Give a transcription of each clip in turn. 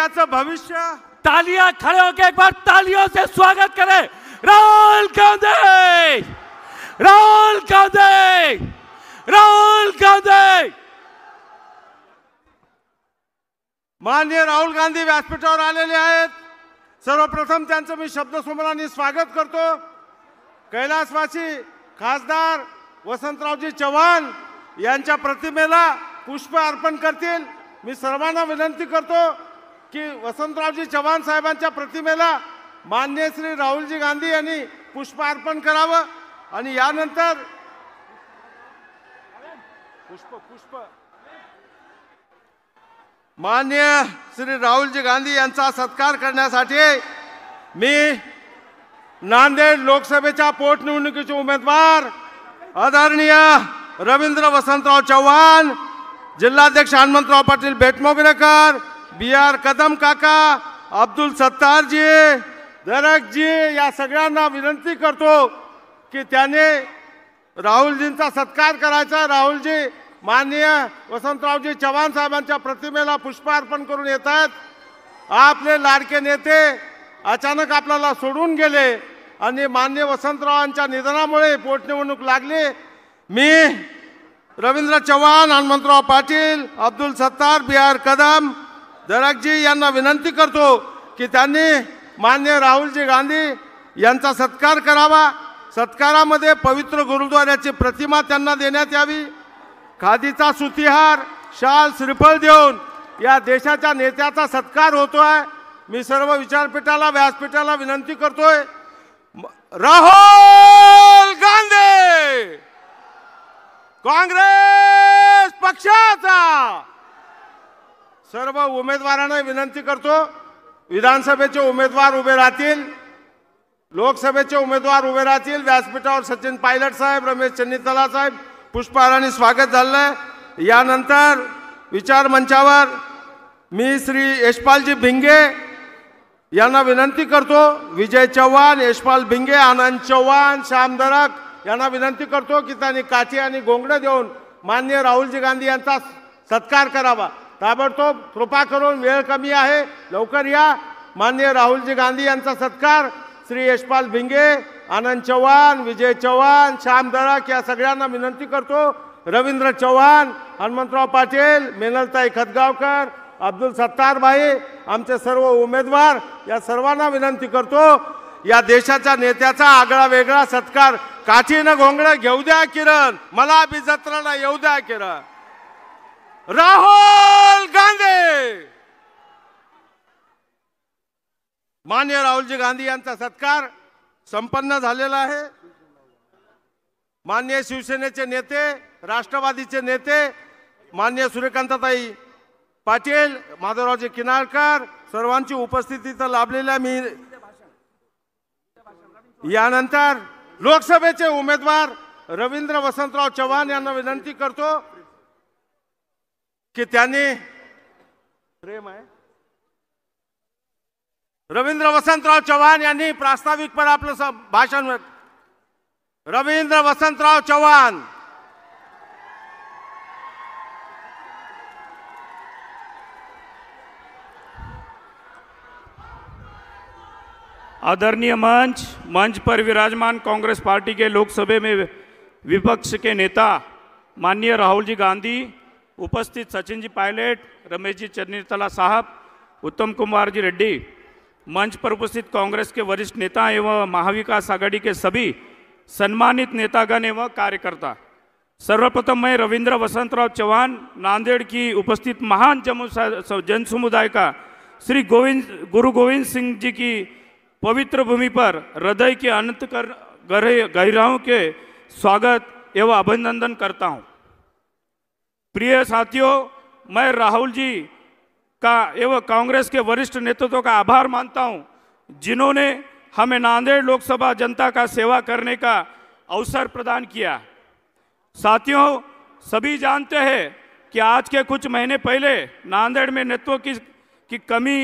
देशाचं भविष्य। तालियां खड़े होकर एक बार तालियों से स्वागत करें राहुल गांधी, राहुल गांधी, राहुल गांधी। माननीय राहुल गांधी व्यासपीठावर आलेले आहेत। सर्वप्रथम त्यांचं मी शब्दसमूहाने स्वागत करतो। कैलासवासी खासदार वसंतरावजी चव्हाण यांच्या प्रतिमेला पुष्प अर्पण करतील। मी सर्वांना विनंती करतो की वसंतरावजी चव्हाण साहेबांच्या प्रतिमेला माननीय श्री राहुलजी गांधी यांनी पुष्प अर्पण करावं आणि यानंतर पुष्प माननीय श्री राहुलजी गांधी यांचा सत्कार करण्यासाठी मी नांदेड लोकसभेच्या पोटनिवडणुकीचे उमेदवार आदरणीय रवींद्र वसंतराव चव्हाण, जिल्हाध्यक्ष हनुमंतराव पाटील बेटमोगरेकर, BR कदम काका, अब्दुल सत्तारजी, दरकजी या सगळ्यांना विनंती करतो की त्याने राहुलजींचा सत्कार करायचा। राहुलजी माननीय वसंतरावजी चव्हाण साहेबांच्या प्रतिमेला पुष्प अर्पण करून येत आहेत। आपले लाडके नेते अचानक आपल्याला सोडून गेले आणि माननीय वसंतरावांच्या निधनामुळे पोटनिवडणूक लागली। मी रवींद्र चव्हाण, हनुमंतराव पाटील, अब्दुल सत्तार, BR कदम, दरकजी यांना विनंती करतो की त्यांनी माननीय राहुलजी गांधी यांचा सत्कार करावा। सत्कारामध्ये पवित्र गुरुद्वाऱ्याची प्रतिमा त्यांना देण्यात यावी। खादीचा सुतीहार, शाल, श्रीफळ देऊन या देशाच्या नेत्याचा सत्कार होतोय। मी सर्व विचारपीठाला व्यासपीठाला विनंती करतोय, राहुल गांधी काँग्रेस पक्षाचा। सर्व उमेदवारांना विनंती करतो, विधानसभेचे उमेदवार उभे राहतील, लोकसभेचे उमेदवार उभे राहतील। व्यासपीठावर सचिन पायलट साहेब, रमेश चन्नीतला साहेब पुष्पहाराने स्वागत झालंय। यानंतर विचार मंचावर मी श्री यशपालजी भिंगे यांना विनंती करतो, विजय चव्हाण, यशपाल भिंगे, आनंद चव्हाण, श्याम दरक यांना विनंती करतो की त्यांनी काठी आणि घोंगडे देऊन माननीय राहुलजी गांधी यांचा सत्कार करावा। ताबडतोब कृपा करून, वेळ कमी आहे, लवकर या। माननीय राहुलजी गांधी यांचा सत्कार श्री यशपाल भिंगे, आनंद चव्हाण, विजय चव्हाण, श्याम दरक या सगळ्यांना विनंती करतो। रवींद्र चव्हाण, हनुमंतराव पाटील, मेनलताई खतगावकर, अब्दुल सत्तार भाई, आमचे सर्व उमेदवार या सर्वांना विनंती करतो, या देशाच्या नेत्याचा आगळा वेगळा सत्कार काठीनं घोंगडं घेऊ द्या किरण, मला बी जत्राला येऊ द्या किरण। राहुल गांधी। माननीय राहुलजी गांधी यांचा सत्कार संपन्न झालेला आहे। माननीय शिवसेनेचे नेते, राष्ट्रवादीचे नेते माननीय सूर्यकांताताई पाटील, माधवरावजी किनाळकर सर्वांची उपस्थिती तर लाभलेल्या मी यानंतर लोकसभेचे उमेदवार रवींद्र वसंतराव चव्हाण यांना विनंती करतो की त्यांनी प्रेम आहे रवींद्र वसंतराव चव्हाण यांनी प्रास्ताविकपर आपलं भाषण। रवींद्र वसंतराव चव्हाण। आदरणीय मंच पर विराजमान कांग्रेस पार्टी के लोकसभा में विपक्ष के नेता माननीय राहुल जी गांधी, उपस्थित सचिन जी पायलट, रमेश जी चन्नीतला साहब, उत्तम कुमार जी रेड्डी, मंच पर उपस्थित कांग्रेस के वरिष्ठ नेता एवं महाविकास आघाड़ी के सभी सम्मानित नेतागण एवं कार्यकर्ता, सर्वप्रथम मैं रवींद्र वसंतराव चव्हाण, नांदेड़ की उपस्थित महान जन समुदाय का श्री गुरु गोविंद सिंह जी की पवित्र भूमि पर हृदय के अनंत गहराइयों के स्वागत एवं अभिनंदन करता हूं। प्रिय साथियों, मैं राहुल जी का एवं कांग्रेस के वरिष्ठ नेतृत्व का आभार मानता हूं, जिन्होंने हमें नांदेड़ लोकसभा जनता का सेवा करने का अवसर प्रदान किया। साथियों, सभी जानते हैं कि आज के कुछ महीने पहले नांदेड़ में नेतृत्व की कमी,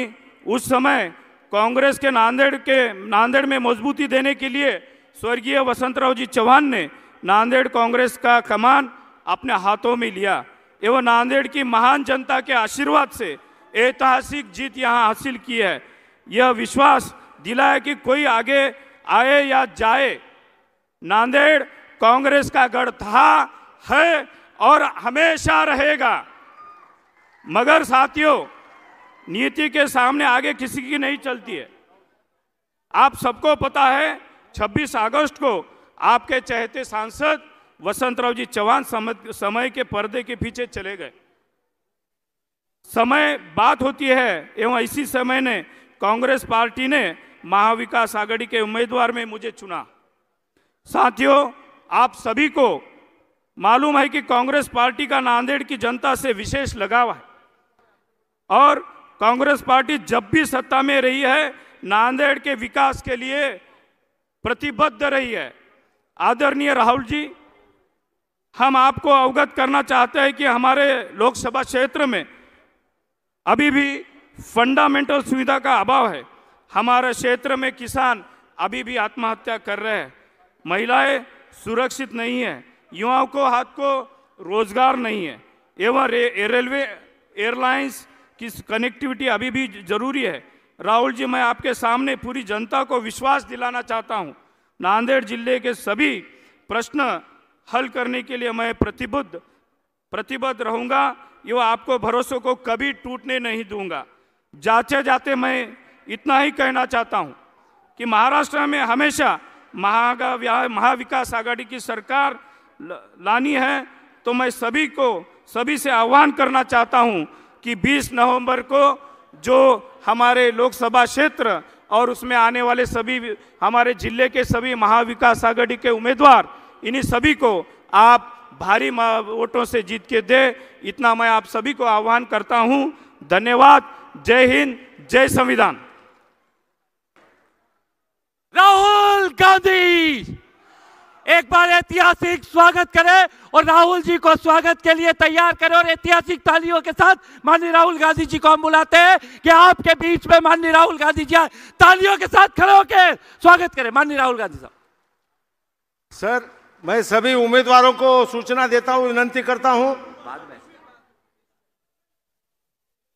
उस समय कांग्रेस के नांदेड़ में मजबूती देने के लिए स्वर्गीय वसंतराव जी चव्हाण ने नांदेड़ कांग्रेस का कमान अपने हाथों में लिया एवं नांदेड़ की महान जनता के आशीर्वाद से ऐतिहासिक जीत यहाँ हासिल की है। यह विश्वास दिलाया कि कोई आगे आए या जाए, नांदेड़ कांग्रेस का गढ़ था, है और हमेशा रहेगा। मगर साथियों, नीति के सामने आगे किसी की नहीं चलती है। आप सबको पता है 26 अगस्त को आपके चहेते सांसद वसंतराव जी चौहान समय के पर्दे के पीछे चले गए। समय बात होती है एवं इसी समय ने कांग्रेस पार्टी ने महाविकास आघाड़ी के उम्मीदवार में मुझे चुना। साथियों, आप सभी को मालूम है कि कांग्रेस पार्टी का नांदेड़ की जनता से विशेष लगाव है और कांग्रेस पार्टी जब भी सत्ता में रही है नांदेड़ के विकास के लिए प्रतिबद्ध रही है। आदरणीय राहुल जी, हम आपको अवगत करना चाहते हैं कि हमारे लोकसभा क्षेत्र में अभी भी फंडामेंटल सुविधा का अभाव है। हमारे क्षेत्र में किसान अभी भी आत्महत्या कर रहे हैं, महिलाएं सुरक्षित नहीं है, युवाओं को हाथ को रोजगार नहीं है एवं रेलवे एयरलाइंस की कनेक्टिविटी अभी भी जरूरी है। राहुल जी, मैं आपके सामने पूरी जनता को विश्वास दिलाना चाहता हूं, नांदेड़ जिले के सभी प्रश्न हल करने के लिए मैं प्रतिबद्ध रहूंगा। ये आपको भरोसे को कभी टूटने नहीं दूंगा। जाते जाते मैं इतना ही कहना चाहता हूं कि महाराष्ट्र में हमेशा महाविकास आघाड़ी की सरकार लानी है, तो मैं सभी से आह्वान करना चाहता हूं कि 20 नवंबर को जो हमारे लोकसभा क्षेत्र और उसमें आने वाले सभी हमारे जिले के सभी महाविकास आघाड़ी के उम्मीदवार, इन्हीं सभी को आप भारी वोटों से जीत के दे, इतना मैं आप सभी को आह्वान करता हूं। धन्यवाद। जय हिंद, जय संविधान। राहुल गांधी एक बार ऐतिहासिक स्वागत करें और राहुल जी को स्वागत के लिए तैयार करें और ऐतिहासिक तालियों के साथ माननीय राहुल गांधी जी को हम बुलाते हैं कि आपके बीच में माननीय राहुल गांधी जी तालियों के साथ खड़े होकर स्वागत करें। माननीय राहुल गांधी साहब। सर, मैं सभी उम्मीदवारों को सूचना देता हूं, विनंती करता हूं।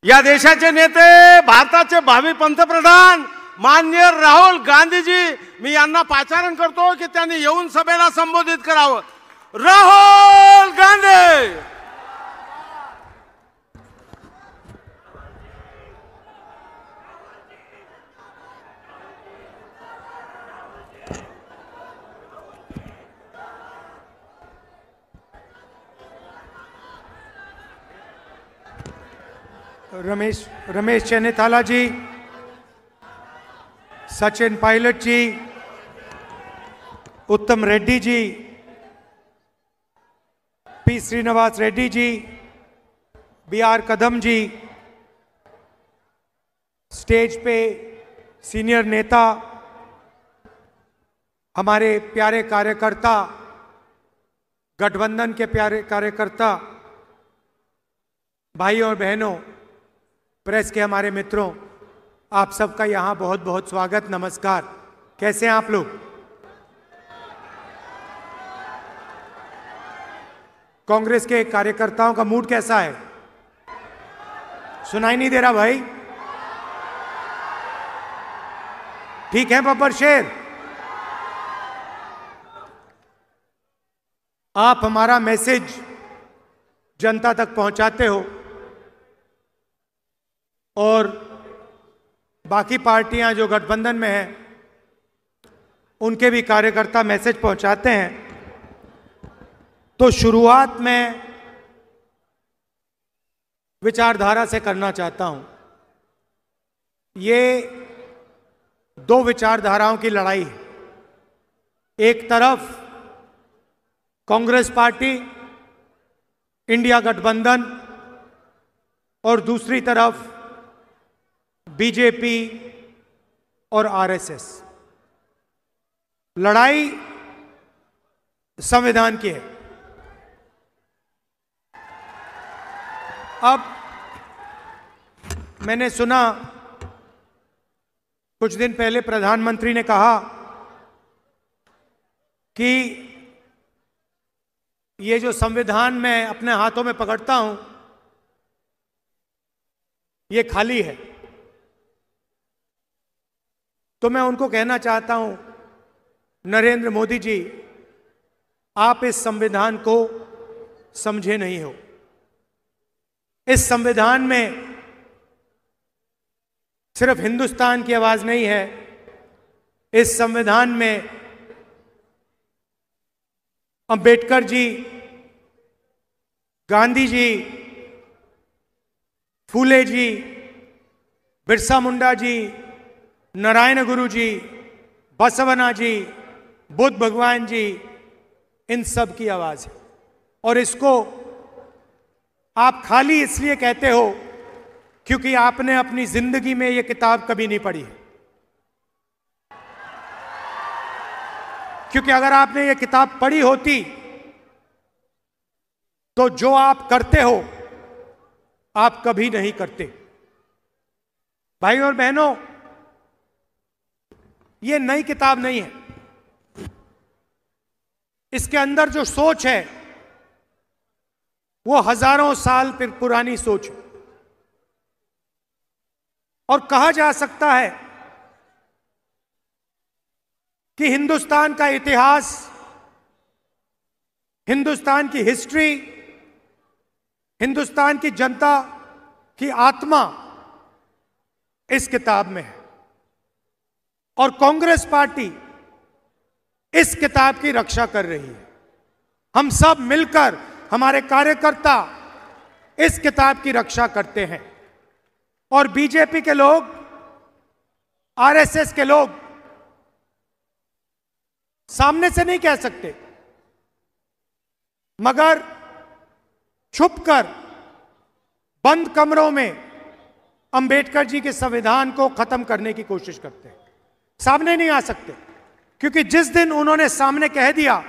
या देशाचे नेते, भारताचे भावी पंतप्रधान माननीय राहुल गांधीजी, मी यांना पाचारण करतो की त्यांनी येऊन सभेला संबोधित करावं। राहुल गांधी। रमेश चन्नीथाला जी, सचिन पायलट जी, उत्तम रेड्डी जी, पी श्रीनिवास रेड्डी जी, बी.आर. कदम जी, स्टेज पे सीनियर नेता, हमारे प्यारे कार्यकर्ता, गठबंधन के प्यारे कार्यकर्ता, भाइयों और बहनों, प्रेस के हमारे मित्रों, आप सबका यहाँ बहुत बहुत स्वागत, नमस्कार। कैसे हैं आप लोग? कांग्रेस के कार्यकर्ताओं का मूड कैसा है? सुनाई नहीं दे रहा भाई? ठीक है बब्बर शेर? आप हमारा मैसेज जनता तक पहुंचाते हो और बाकी पार्टियां जो गठबंधन में हैं उनके भी कार्यकर्ता मैसेज पहुंचाते हैं। तो शुरुआत में विचारधारा से करना चाहता हूं। ये दो विचारधाराओं की लड़ाई है। एक तरफ कांग्रेस पार्टी, इंडिया गठबंधन और दूसरी तरफ बीजेपी और आरएसएस। लड़ाई संविधान की है। अब मैंने सुना कुछ दिन पहले प्रधानमंत्री ने कहा कि ये जो संविधान मैं अपने हाथों में पकड़ता हूं, ये खाली है। तो मैं उनको कहना चाहता हूं, नरेंद्र मोदी जी, आप इस संविधान को समझे नहीं हो। इस संविधान में सिर्फ हिंदुस्तान की आवाज नहीं है, इस संविधान में अंबेडकर जी, गांधी जी, फूले जी, बिरसा मुंडा जी, नारायण गुरु जी, बसवना जी, बुद्ध भगवान जी, इन सब की आवाज है। और इसको आप खाली इसलिए कहते हो क्योंकि आपने अपनी जिंदगी में यह किताब कभी नहीं पढ़ी है। क्योंकि अगर आपने ये किताब पढ़ी होती तो जो आप करते हो आप कभी नहीं करते। भाई और बहनों, ये नई किताब नहीं है। इसके अंदर जो सोच है वो हजारों साल फिर पुरानी सोच है। और कहा जा सकता है कि हिंदुस्तान का इतिहास, हिंदुस्तान की हिस्ट्री, हिंदुस्तान की जनता की आत्मा इस किताब में है। और कांग्रेस पार्टी इस किताब की रक्षा कर रही है। हम सब मिलकर, हमारे कार्यकर्ता इस किताब की रक्षा करते हैं। और बीजेपी के लोग, आरएसएस के लोग सामने से नहीं कह सकते, मगर छुपकर बंद कमरों में अंबेडकर जी के संविधान को खत्म करने की कोशिश करते हैं। सामने नहीं आ सकते, क्योंकि जिस दिन उन्होंने सामने कह दिया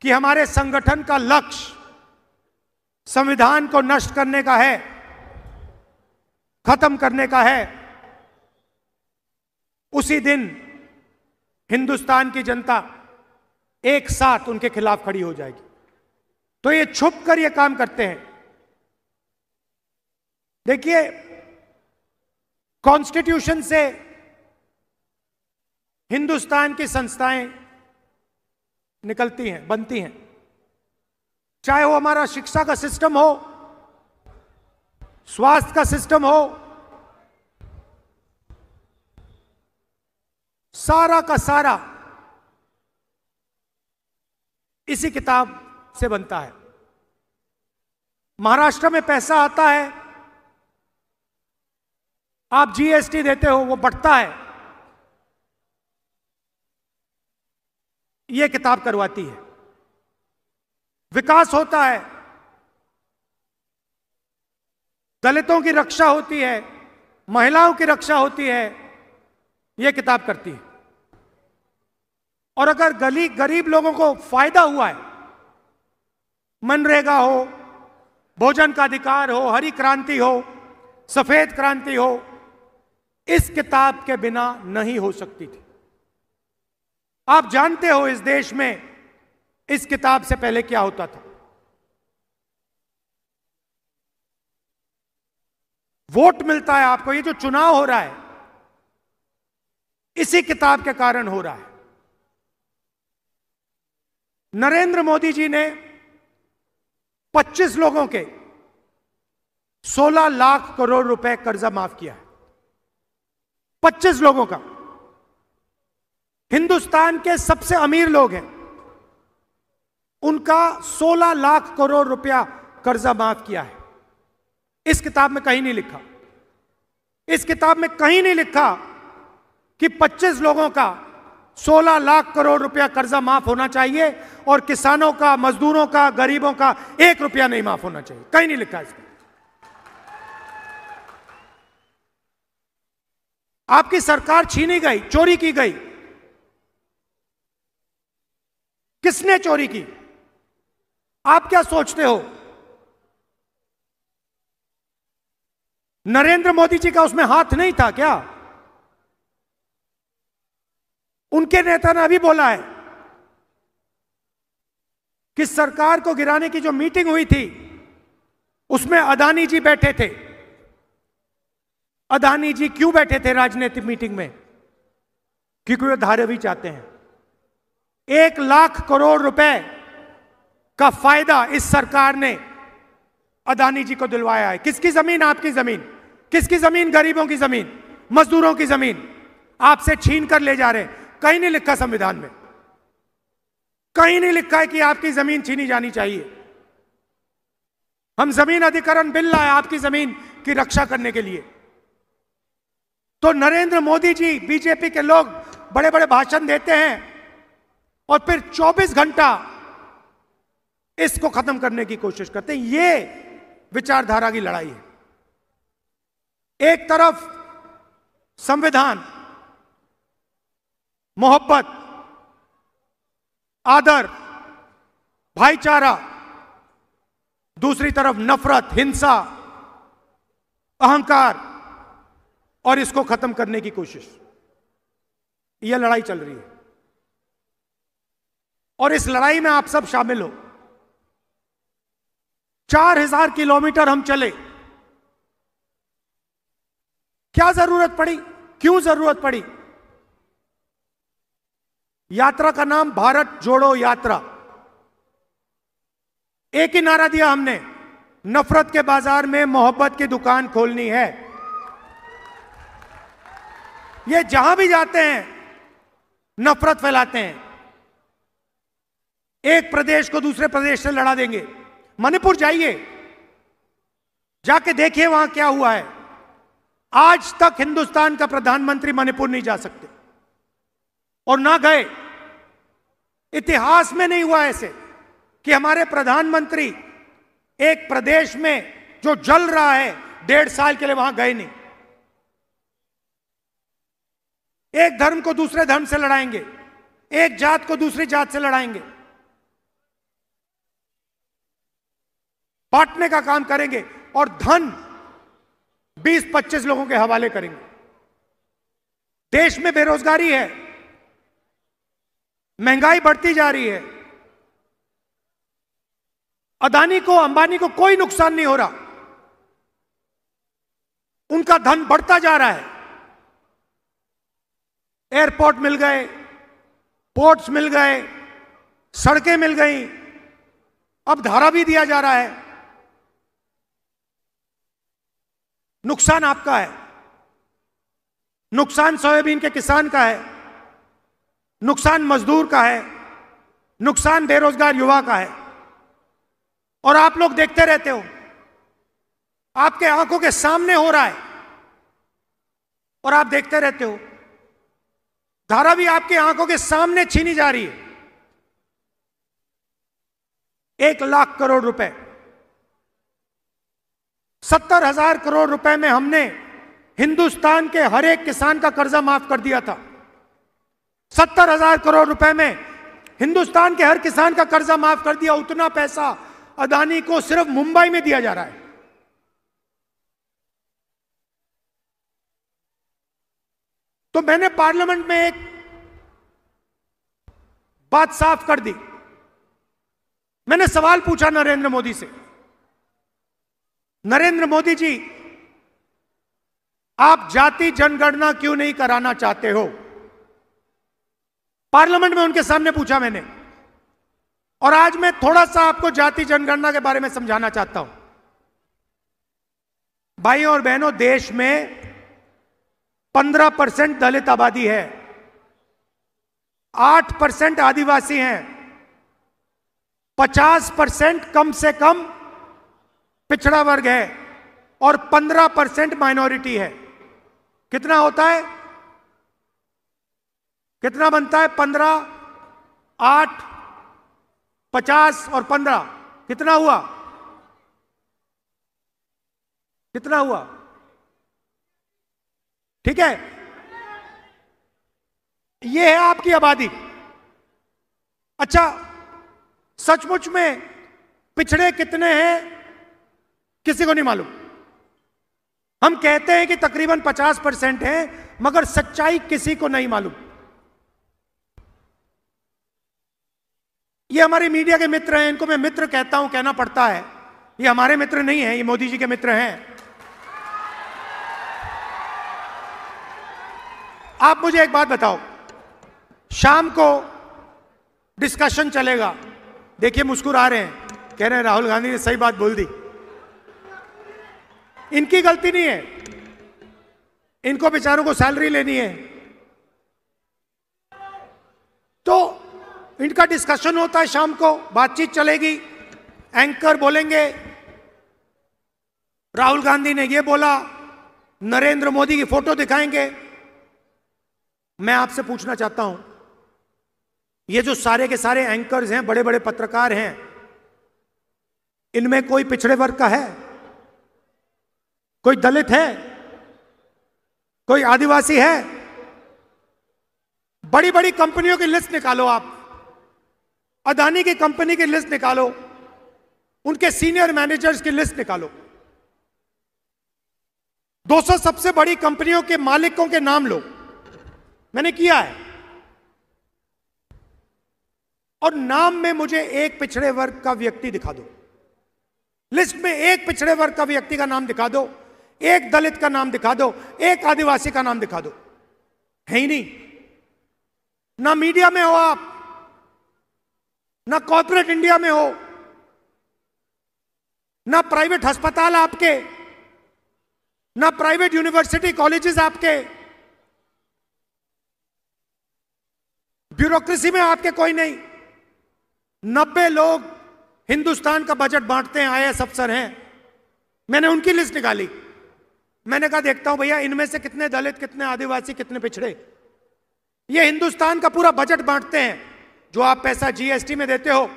कि हमारे संगठन का लक्ष्य संविधान को नष्ट करने का है, खत्म करने का है, उसी दिन हिंदुस्तान की जनता एक साथ उनके खिलाफ खड़ी हो जाएगी। तो ये छुप कर ये काम करते हैं। देखिए, कॉन्स्टिट्यूशन से हिंदुस्तान की संस्थाएं निकलती हैं, बनती हैं। चाहे वो हमारा शिक्षा का सिस्टम हो, स्वास्थ्य का सिस्टम हो, सारा का सारा इसी किताब से बनता है। महाराष्ट्र में पैसा आता है, आप जीएसटी देते हो, वो बढ़ता है, ये किताब करवाती है। विकास होता है, दलितों की रक्षा होती है, महिलाओं की रक्षा होती है, यह किताब करती है। और अगर गरीब लोगों को फायदा हुआ है, मनरेगा हो, भोजन का अधिकार हो, हरी क्रांति हो, सफेद क्रांति हो, इस किताब के बिना नहीं हो सकती थी। आप जानते हो इस देश में इस किताब से पहले क्या होता था। वोट मिलता है आपको, ये जो चुनाव हो रहा है इसी किताब के कारण हो रहा है। नरेंद्र मोदी जी ने 25 लोगों के 16 लाख करोड़ रुपए कर्जा माफ किया है। 25 लोगों का। हिंदुस्तान के सबसे अमीर लोग हैं, उनका 16 लाख करोड़ रुपया कर्जा माफ किया है। इस किताब में कहीं नहीं लिखा, इस किताब में कहीं नहीं लिखा कि 25 लोगों का 16 लाख करोड़ रुपया कर्जा माफ होना चाहिए और किसानों का, मजदूरों का, गरीबों का 1 रुपया नहीं माफ होना चाहिए। कहीं नहीं लिखा इसमें। आपकी सरकार छीनी गई, चोरी की गई। किसने चोरी की? आप क्या सोचते हो? नरेंद्र मोदी जी का उसमें हाथ नहीं था क्या? उनके नेता ने अभी बोला है कि सरकार को गिराने की जो मीटिंग हुई थी उसमें अदानी जी बैठे थे, अदानी जी क्यों बैठे थे राजनीतिक मीटिंग में? क्योंकि वे धारावी चाहते हैं। 1 लाख करोड़ रुपए का फायदा इस सरकार ने अदानी जी को दिलवाया है। किसकी जमीन? आपकी जमीन। किसकी जमीन? गरीबों की जमीन, मजदूरों की जमीन आपसे छीन कर ले जा रहे हैं। कहीं नहीं लिखा संविधान में, कहीं नहीं लिखा है कि आपकी जमीन छीनी जानी चाहिए। हम जमीन अधिग्रहण बिल लाए आपकी जमीन की रक्षा करने के लिए। तो नरेंद्र मोदी जी, बीजेपी के लोग बड़े बड़े भाषण देते हैं और फिर 24 घंटा इसको खत्म करने की कोशिश करते हैं। ये विचारधारा की लड़ाई है। एक तरफ संविधान, मोहब्बत, आदर, भाईचारा, दूसरी तरफ नफरत, हिंसा, अहंकार और इसको खत्म करने की कोशिश। यह लड़ाई चल रही है और इस लड़ाई में आप सब शामिल हो। 4000 किलोमीटर हम चले। क्या जरूरत पड़ी? क्यों जरूरत पड़ी? यात्रा का नाम भारत जोड़ो यात्रा। एक ही नारा दिया हमने, नफरत के बाजार में मोहब्बत की दुकान खोलनी है। ये जहां भी जाते हैं नफरत फैलाते हैं। एक प्रदेश को दूसरे प्रदेश से लड़ा देंगे। मणिपुर जाइए, जाके देखिए वहां क्या हुआ है। आज तक हिंदुस्तान का प्रधानमंत्री मणिपुर नहीं जा सकते और ना गए। इतिहास में नहीं हुआ ऐसे कि हमारे प्रधानमंत्री एक प्रदेश में जो जल रहा है 1.5 साल के लिए वहां गए नहीं। एक धर्म को दूसरे धर्म से लड़ाएंगे, एक जात को दूसरी जात से लड़ाएंगे, बांटने का काम करेंगे और धन 20-25 लोगों के हवाले करेंगे। देश में बेरोजगारी है, महंगाई बढ़ती जा रही है। अदानी को, अंबानी को कोई नुकसान नहीं हो रहा, उनका धन बढ़ता जा रहा है। एयरपोर्ट मिल गए, पोर्ट्स मिल गए, सड़कें मिल गई, अब धारा भी दिया जा रहा है। नुकसान आपका है, नुकसान सोयाबीन के किसान का है, नुकसान मजदूर का है, नुकसान बेरोजगार युवा का है। और आप लोग देखते रहते हो, आपके आंखों के सामने हो रहा है और आप देखते रहते हो। धारा भी आपकी आंखों के सामने छीनी जा रही है। 1 लाख करोड़ रुपए, 70,000 करोड़ रुपए में हमने हिंदुस्तान के हर एक किसान का कर्जा माफ कर दिया था। 70,000 करोड़ रुपए में हिंदुस्तान के हर किसान का कर्जा माफ कर दिया। उतना पैसा अदानी को सिर्फ मुंबई में दिया जा रहा है। तो मैंने पार्लियामेंट में एक बात साफ कर दी। मैंने सवाल पूछा नरेंद्र मोदी से, नरेंद्र मोदी जी, आप जाति जनगणना क्यों नहीं कराना चाहते हो? पार्लियामेंट में उनके सामने पूछा मैंने। और आज मैं थोड़ा सा आपको जाति जनगणना के बारे में समझाना चाहता हूं। भाइयों और बहनों, देश में 15% दलित आबादी है, 8% आदिवासी हैं, 50% कम से कम पिछड़ा वर्ग है और 15% माइनॉरिटी है। कितना होता है? कितना बनता है? 15, 8, 50 और 15 कितना हुआ? कितना हुआ? ठीक है, ये है आपकी आबादी। अच्छा, सचमुच में पिछड़े कितने हैं किसी को नहीं मालूम। हम कहते हैं कि तकरीबन 50% है, मगर सच्चाई किसी को नहीं मालूम। ये हमारे मीडिया के मित्र हैं, इनको मैं मित्र कहता हूं, कहना पड़ता है। ये हमारे मित्र नहीं हैं, ये मोदी जी के मित्र हैं। आप मुझे एक बात बताओ, शाम को डिस्कशन चलेगा, देखिए मुस्कुरा रहे हैं, कह रहे हैं राहुल गांधी ने सही बात बोल दी। इनकी गलती नहीं है, इनको बेचारों को सैलरी लेनी है, तो इनका डिस्कशन होता है शाम को, बातचीत चलेगी, एंकर बोलेंगे राहुल गांधी ने ये बोला, नरेंद्र मोदी की फोटो दिखाएंगे। मैं आपसे पूछना चाहता हूं, ये जो सारे के सारे एंकर्स हैं, बड़े बड़े पत्रकार हैं, इनमें कोई पिछड़े वर्ग का है? कोई दलित है? कोई आदिवासी है? बड़ी बड़ी कंपनियों की लिस्ट निकालो आप, अदानी की कंपनी की लिस्ट निकालो, उनके सीनियर मैनेजर्स की लिस्ट निकालो, 200 सबसे बड़ी कंपनियों के मालिकों के नाम लो, मैंने किया है, और नाम में मुझे एक पिछड़े वर्ग का व्यक्ति दिखा दो, लिस्ट में एक पिछड़े वर्ग का व्यक्ति का नाम दिखा दो, एक दलित का नाम दिखा दो, एक आदिवासी का नाम दिखा दो, है ही नहीं। ना मीडिया में हो आप, ना कॉर्पोरेट इंडिया में हो, ना प्राइवेट अस्पताल आपके, ना प्राइवेट यूनिवर्सिटी कॉलेजेस आपके, ब्यूरोक्रेसी में आपके कोई नहीं। 90 लोग हिंदुस्तान का बजट बांटते हैं, आईएएस अफसर हैं, मैंने उनकी लिस्ट निकाली। मैंने कहा देखता हूं भैया इनमें से कितने दलित, कितने आदिवासी, कितने पिछड़े। ये हिंदुस्तान का पूरा बजट बांटते हैं, जो आप पैसा जीएसटी में देते हो,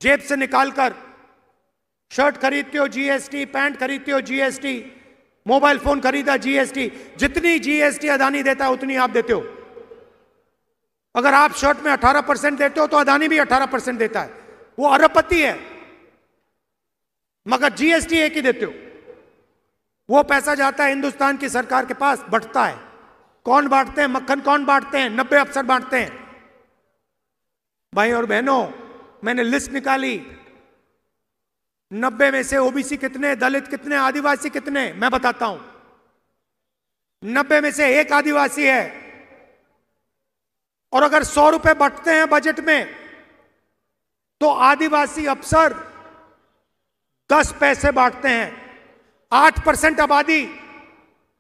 जेब से निकालकर शर्ट खरीदते हो जीएसटी, पैंट खरीदते हो जीएसटी, मोबाइल फोन खरीदा जीएसटी, जितनी जीएसटी अदानी देता है उतनी आप देते हो। अगर आप शर्ट में 18% देते हो तो अदानी भी 18% देता है, वो अरबपति है, मगर जीएसटी एक ही देते हो। वो पैसा जाता है हिंदुस्तान की सरकार के पास, बंटता है। कौन बांटते हैं? मक्खन कौन बांटते हैं? 90 अफसर बांटते हैं। भाई और बहनों, मैंने लिस्ट निकाली, 90 में से ओबीसी कितने, दलित कितने, आदिवासी कितने, मैं बताता हूं। 90 में से एक आदिवासी है, और अगर 100 रुपए बंटते हैं बजट में, तो आदिवासी अफसर 10 पैसे बांटते हैं। 8% आबादी,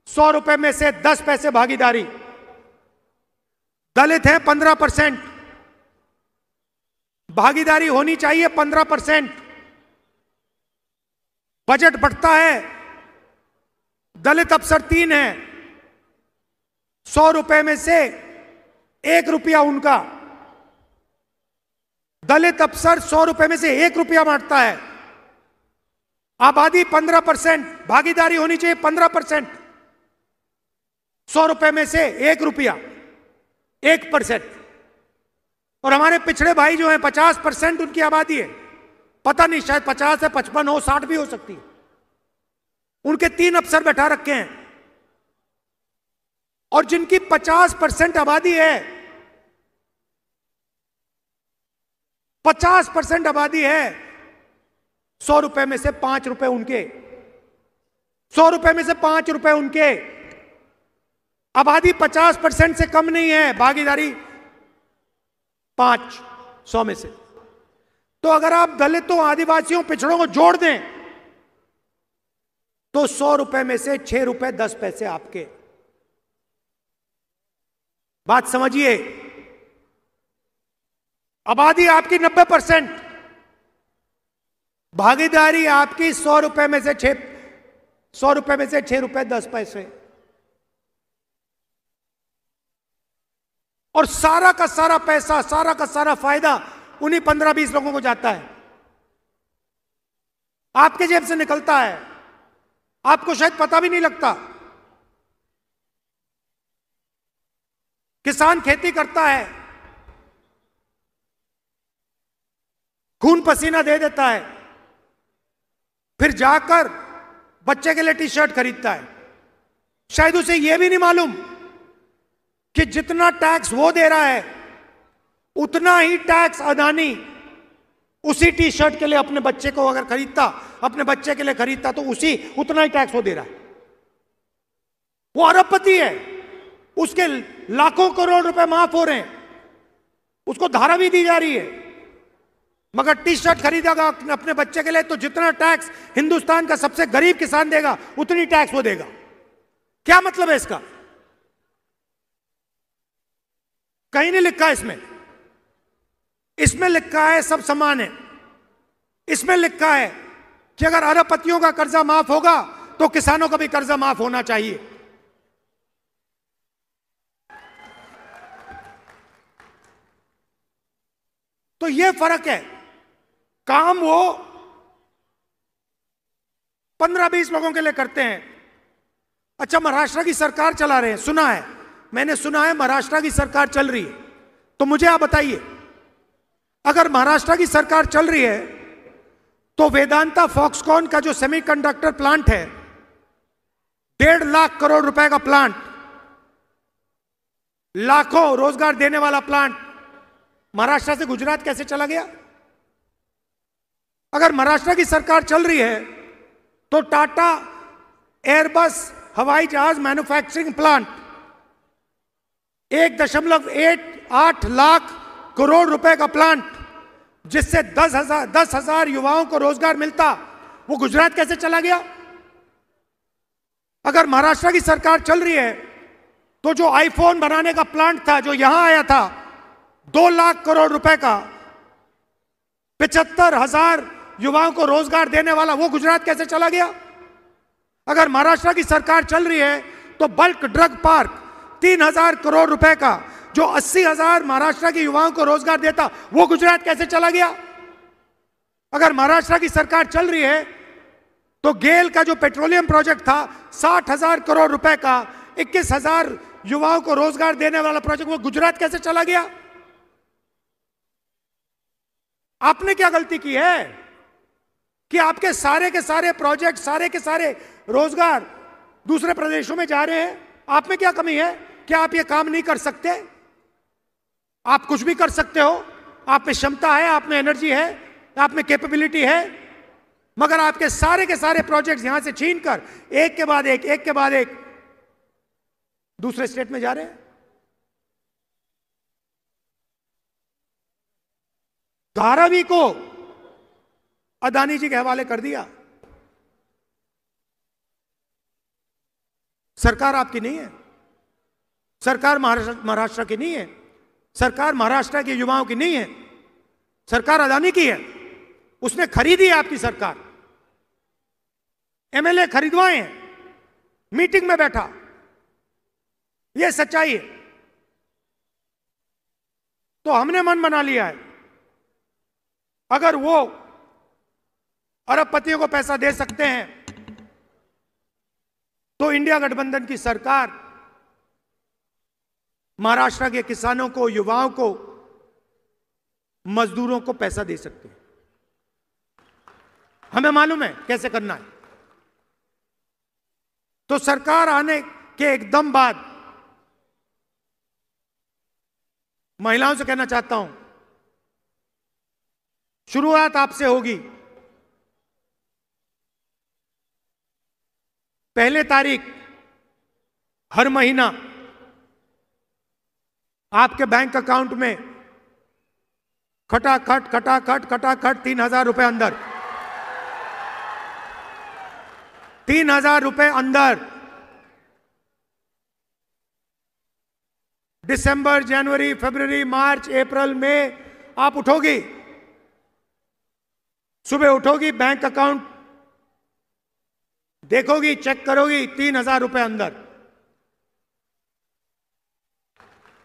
100 रुपए में से 10 पैसे भागीदारी। दलित है 15%, भागीदारी होनी चाहिए 15%। बजट बढ़ता है, दलित अफसर 3 है, 100 रुपए में से 1 रुपया उनका। दलित अफसर 100 रुपए में से 1 रुपया बांटता है। आबादी 15%, भागीदारी होनी चाहिए 15%। 100 रुपए में से 1 रुपया, 1%। और हमारे पिछड़े भाई जो हैं 50% उनकी आबादी है, पता नहीं शायद 50 है, 55 हो, 60 भी हो सकती है। उनके 3 अफसर बैठा रखे हैं, और जिनकी 50% आबादी है, 50% आबादी है, 100 रुपए में से 5 रुपए उनके, 100 रुपए में से 5 रुपए उनके। आबादी 50% से कम नहीं है, भागीदारी 5 100 में से। तो अगर आप दलितों, आदिवासियों, पिछड़ों को जोड़ दें तो 100 रुपए में से 6 रुपए 10 पैसे आपके। बात समझिए, आबादी आपकी 90%, भागीदारी आपकी 100 रुपए में से 6 रुपए 10 पैसे। और सारा का सारा पैसा, सारा का सारा फायदा उन्हीं 15-20 लोगों को जाता है, आपके जेब से निकलता है, आपको शायद पता भी नहीं लगता। किसान खेती करता है, खून पसीना दे देता है, फिर जाकर बच्चे के लिए टी शर्ट खरीदता है। शायद उसे यह भी नहीं मालूम कि जितना टैक्स वो दे रहा है उतना ही टैक्स अदानी उसी टी शर्ट के लिए अपने बच्चे को अगर खरीदता, अपने बच्चे के लिए खरीदता, तो उतना ही टैक्स वो दे रहा है। वो अरबपति है, उसके लाखों करोड़ रुपए माफ हो रहे हैं, उसको धारा भी दी जा रही है। मगर टी शर्ट खरीदेगा अपने बच्चे के लिए तो जितना टैक्स हिंदुस्तान का सबसे गरीब किसान देगा उतनी टैक्स वो देगा। क्या मतलब है इसका? कहीं नहीं लिखा इसमें। इसमें लिखा है सब समान है। इसमें लिखा है कि अगर अरबपतियों का कर्जा माफ होगा तो किसानों का भी कर्जा माफ होना चाहिए। तो यह फर्क है। काम वो 15-20 लोगों के लिए करते हैं। अच्छा, महाराष्ट्र की सरकार चला रहे हैं, सुना है, मैंने सुना है महाराष्ट्र की सरकार चल रही है। तो मुझे आप बताइए, अगर महाराष्ट्र की सरकार चल रही है तो वेदांता फॉक्सकॉन का जो सेमीकंडक्टर प्लांट है, 1.5 लाख करोड़ रुपए का प्लांट, लाखों रोजगार देने वाला प्लांट, महाराष्ट्र से गुजरात कैसे चला गया? अगर महाराष्ट्र की सरकार चल रही है तो टाटा एयरबस हवाई जहाज मैन्युफैक्चरिंग प्लांट 1.8 लाख करोड़ रुपए का प्लांट, जिससे 10,000 युवाओं को रोजगार मिलता, वो गुजरात कैसे चला गया? अगर महाराष्ट्र की सरकार चल रही है तो जो आईफोन बनाने का प्लांट था जो यहां आया था 2 लाख करोड़ रुपए का, 75,000 युवाओं को रोजगार देने वाला, वो गुजरात कैसे चला गया? अगर महाराष्ट्र की सरकार चल रही है तो बल्क ड्रग पार्क 3,000 करोड़ रुपए का जो 80,000 महाराष्ट्र के युवाओं को रोजगार देता, वो गुजरात कैसे चला गया? अगर महाराष्ट्र की सरकार चल रही है तो गेल का जो पेट्रोलियम प्रोजेक्ट था 60,000 करोड़ रुपए का, 21,000 युवाओं को रोजगार देने वाला प्रोजेक्ट, वो गुजरात कैसे चला गया? आपने क्या गलती की है कि आपके सारे के सारे प्रोजेक्ट, सारे के सारे रोजगार दूसरे प्रदेशों में जा रहे हैं? आप में क्या कमी है? क्या आप ये काम नहीं कर सकते? आप कुछ भी कर सकते हो, आप में क्षमता है, आप में एनर्जी है, आप में कैपेबिलिटी है, मगर आपके सारे के सारे प्रोजेक्ट्स यहां से छीन कर एक के बाद एक दूसरे स्टेट में जा रहे हैं। धारावी को अदानी जी के हवाले कर दिया। सरकार आपकी नहीं है, सरकार महाराष्ट्र की नहीं है, सरकार महाराष्ट्र के युवाओं की नहीं है, सरकार अदानी की है। उसने खरीदी है आपकी सरकार, एमएलए खरीदवाए हैं, मीटिंग में बैठा, यह सच्चाई है। तो हमने मन बना लिया है, अगर वो अरबपतियों को पैसा दे सकते हैं तो इंडिया गठबंधन की सरकार महाराष्ट्र के किसानों को, युवाओं को, मजदूरों को पैसा दे सकते हैं। हमें मालूम है कैसे करना है। तो सरकार आने के एकदम बाद महिलाओं से कहना चाहता हूं, शुरुआत आपसे होगी। 1 तारीख हर महीना आपके बैंक अकाउंट में खटाखट 3,000 रुपए अंदर, 3,000 रुपए अंदर। दिसंबर, जनवरी, फरवरी, मार्च, अप्रैल में आप उठोगी, सुबह उठोगी, बैंक अकाउंट देखोगी, चेक करोगी, 3,000 रुपए अंदर।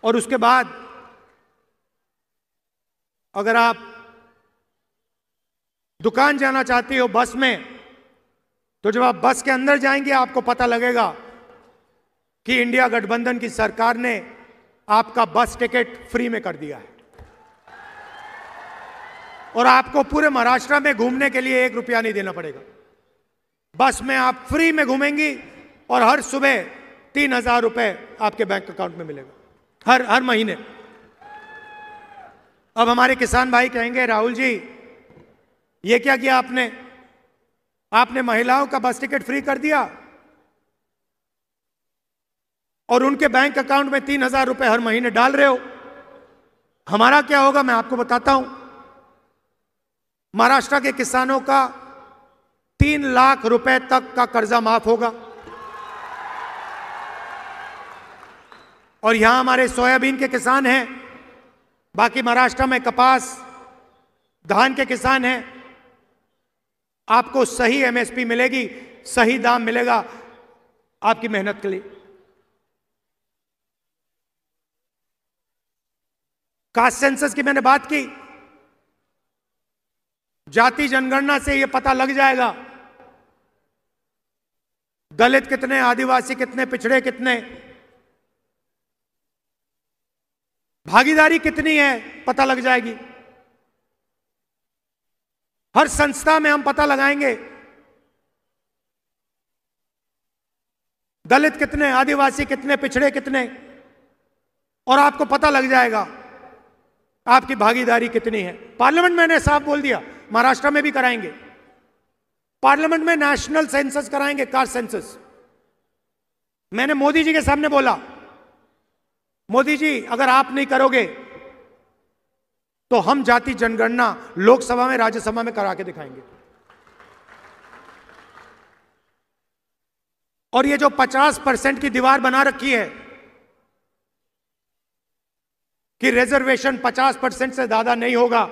और उसके बाद अगर आप दुकान जाना चाहती हो बस में, तो जब आप बस के अंदर जाएंगे आपको पता लगेगा कि इंडिया गठबंधन की सरकार ने आपका बस टिकट फ्री में कर दिया है और आपको पूरे महाराष्ट्र में घूमने के लिए 1 रुपया नहीं देना पड़ेगा। बस में आप फ्री में घूमेंगी और हर सुबह 3,000 रुपए आपके बैंक अकाउंट में मिलेगा हर महीने। अब हमारे किसान भाई कहेंगे, राहुल जी ये क्या किया आपने? आपने महिलाओं का बस टिकट फ्री कर दिया और उनके बैंक अकाउंट में 3,000 रुपए हर महीने डाल रहे हो। हमारा क्या होगा मैं आपको बताता हूं। महाराष्ट्र के किसानों का 3 लाख रुपए तक का कर्जा माफ होगा। और यहां हमारे सोयाबीन के किसान हैं, बाकी महाराष्ट्र में कपास धान के किसान हैं। आपको सही एमएसपी मिलेगी, सही दाम मिलेगा आपकी मेहनत के लिए। कास्ट सेंसस की मैंने बात की। जाति जनगणना से यह पता लग जाएगा दलित कितने, आदिवासी कितने, पिछड़े कितने, भागीदारी कितनी है पता लग जाएगी। हर संस्था में हम पता लगाएंगे दलित कितने, आदिवासी कितने, पिछड़े कितने, और आपको पता लग जाएगा आपकी भागीदारी कितनी है। पार्लियामेंट में मैंने साफ बोल दिया, महाराष्ट्र में भी कराएंगे। पार्लियामेंट में नेशनल सेंसस कराएंगे, कास्ट सेंसस। मैंने मोदी जी के सामने बोला, मोदी जी अगर आप नहीं करोगे तो हम जाति जनगणना लोकसभा में, राज्यसभा में करा के दिखाएंगे। और ये जो 50% की दीवार बना रखी है कि रिजर्वेशन 50% से ज्यादा नहीं होगा,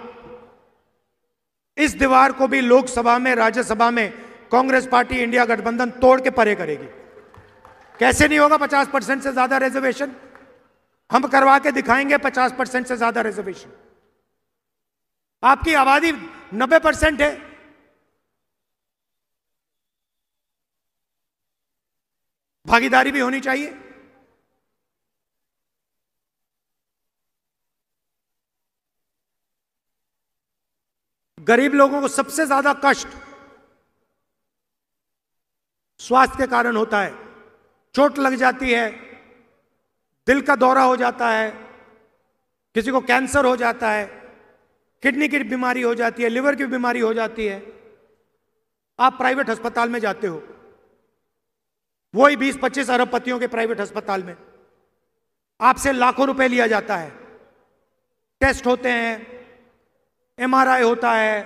इस दीवार को भी लोकसभा में, राज्यसभा में कांग्रेस पार्टी इंडिया गठबंधन तोड़ के परे करेगी। कैसे नहीं होगा 50% से ज्यादा रिजर्वेशन? हम करवा के दिखाएंगे 50% से ज्यादा रिजर्वेशन। आपकी आबादी 90% है, भागीदारी भी होनी चाहिए। गरीब लोगों को सबसे ज्यादा कष्ट स्वास्थ्य के कारण होता है। चोट लग जाती है, दिल का दौरा हो जाता है, किसी को कैंसर हो जाता है, किडनी की बीमारी हो जाती है, लिवर की बीमारी हो जाती है। आप प्राइवेट अस्पताल में जाते हो, वही 20-25 अरबपतियों के प्राइवेट अस्पताल में आपसे लाखों रुपए लिया जाता है। टेस्ट होते हैं, एमआरआई होता है,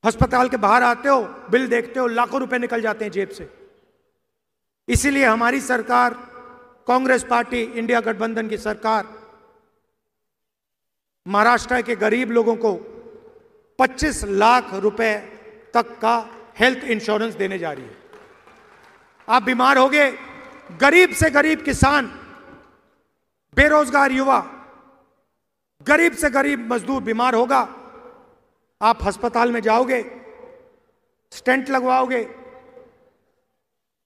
अस्पताल के बाहर आते हो, बिल देखते हो, लाखों रुपए निकल जाते हैं जेब से। इसीलिए हमारी सरकार, कांग्रेस पार्टी इंडिया गठबंधन की सरकार, महाराष्ट्र के गरीब लोगों को 25 लाख रुपए तक का हेल्थ इंश्योरेंस देने जा रही है। आप बीमार हो गए, गरीब से गरीब किसान, बेरोजगार युवा, गरीब से गरीब मजदूर बीमार होगा, आप अस्पताल में जाओगे, स्टेंट लगवाओगे,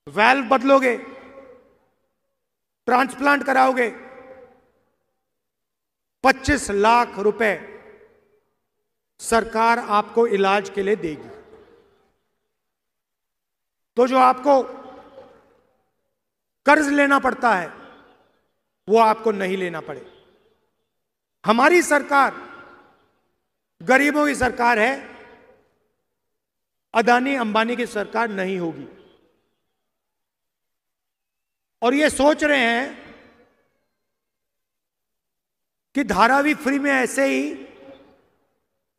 वाल्व बदलोगे, ट्रांसप्लांट कराओगे, 25 लाख रुपए सरकार आपको इलाज के लिए देगी। तो जो आपको कर्ज लेना पड़ता है वो आपको नहीं लेना पड़े। हमारी सरकार गरीबों की सरकार है, अदानी अंबानी की सरकार नहीं होगी। और ये सोच रहे हैं कि धारावी फ्री में ऐसे ही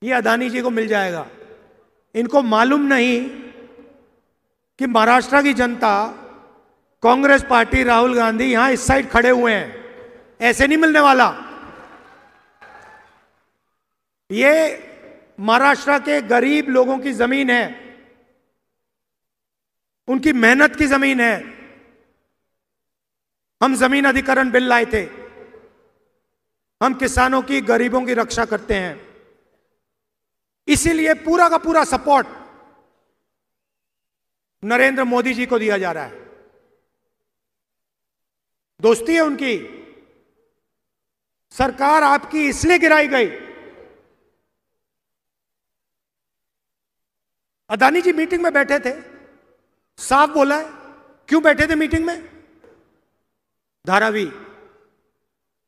ये अदानी जी को मिल जाएगा। इनको मालूम नहीं कि महाराष्ट्र की जनता, कांग्रेस पार्टी, राहुल गांधी यहां इस साइड खड़े हुए हैं, ऐसे नहीं मिलने वाला। ये महाराष्ट्र के गरीब लोगों की जमीन है, उनकी मेहनत की जमीन है। हम जमीन अधिग्रहण बिल लाए थे, हम किसानों की, गरीबों की रक्षा करते हैं। इसीलिए पूरा का पूरा सपोर्ट नरेंद्र मोदी जी को दिया जा रहा है। दोस्ती है उनकी। सरकार आपकी इसलिए गिराई गई। अदानी जी मीटिंग में बैठे थे, साफ बोला है। क्यों बैठे थे मीटिंग में? धारावी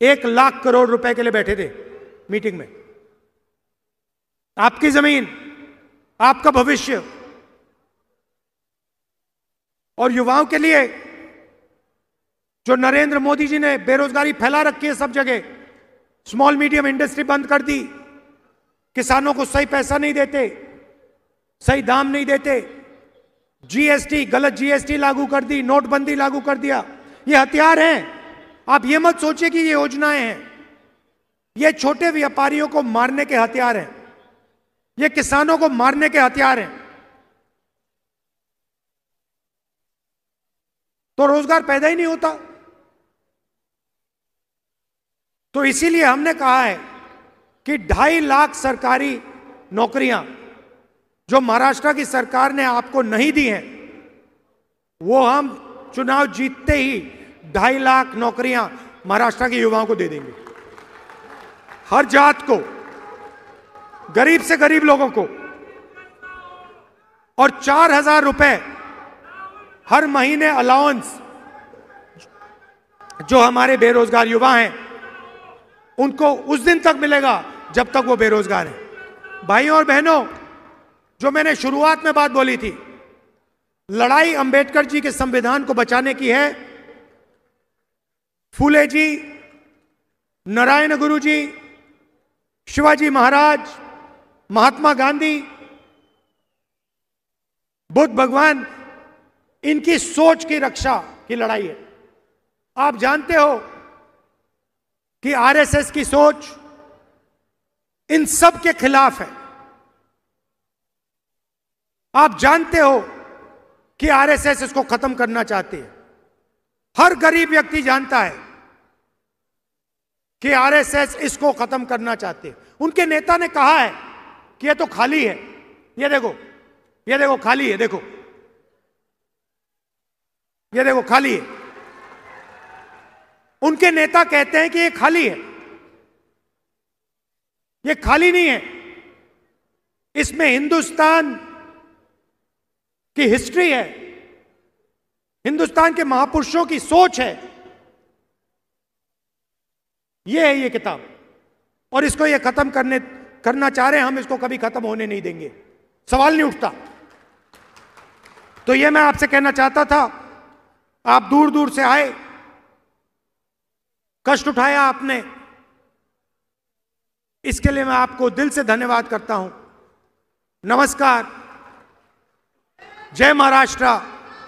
1 लाख करोड़ रुपए के लिए बैठे थे मीटिंग में। आपकी जमीन, आपका भविष्य। और युवाओं के लिए जो नरेंद्र मोदी जी ने बेरोजगारी फैला रखी है सब जगह, स्मॉल मीडियम इंडस्ट्री बंद कर दी, किसानों को सही पैसा नहीं देते, सही दाम नहीं देते, जीएसटी, गलत जीएसटी लागू कर दी, नोटबंदी लागू कर दिया, ये हथियार हैं। आप ये मत सोचिए कि ये योजनाएं हैं, ये छोटे व्यापारियों को मारने के हथियार हैं, ये किसानों को मारने के हथियार हैं। तो रोजगार पैदा ही नहीं होता। तो इसीलिए हमने कहा है कि 2.5 लाख सरकारी नौकरियां जो महाराष्ट्र की सरकार ने आपको नहीं दी हैं, वो हम चुनाव जीतते ही 2.5 लाख नौकरियां महाराष्ट्र के युवाओं को दे देंगे। हर जात को, गरीब से गरीब लोगों को, और 4,000 रुपए हर महीने अलाउंस जो हमारे बेरोजगार युवा हैं उनको उस दिन तक मिलेगा जब तक वो बेरोजगार हैं। भाइयों और बहनों, जो मैंने शुरुआत में बात बोली थी, लड़ाई अंबेडकर जी के संविधान को बचाने की है। फूले जी, नारायण गुरु जी, शिवाजी महाराज, महात्मा गांधी, बुद्ध भगवान, इनकी सोच की रक्षा की लड़ाई है। आप जानते हो कि आरएसएस की सोच इन सब के खिलाफ है। आप जानते हो कि आरएसएस इसको खत्म करना चाहती है। हर गरीब व्यक्ति जानता है कि आरएसएस इसको खत्म करना चाहते हैं। उनके नेता ने कहा है कि ये तो खाली है, ये देखो, ये देखो खाली है, देखो, ये देखो खाली है। उनके नेता कहते हैं कि ये खाली है। ये खाली नहीं है, इसमें हिंदुस्तान की हिस्ट्री है, हिंदुस्तान के महापुरुषों की सोच है। ये है ये किताब, और इसको ये खत्म करना चाह रहे हैं। हम इसको कभी खत्म होने नहीं देंगे, सवाल नहीं उठता। तो ये मैं आपसे कहना चाहता था। आप दूर दूर से आए, कष्ट उठाया आपने, इसके लिए मैं आपको दिल से धन्यवाद करता हूं। नमस्कार, जय महाराष्ट्र,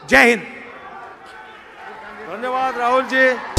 जय हिंद। धन्यवाद राहुल जी।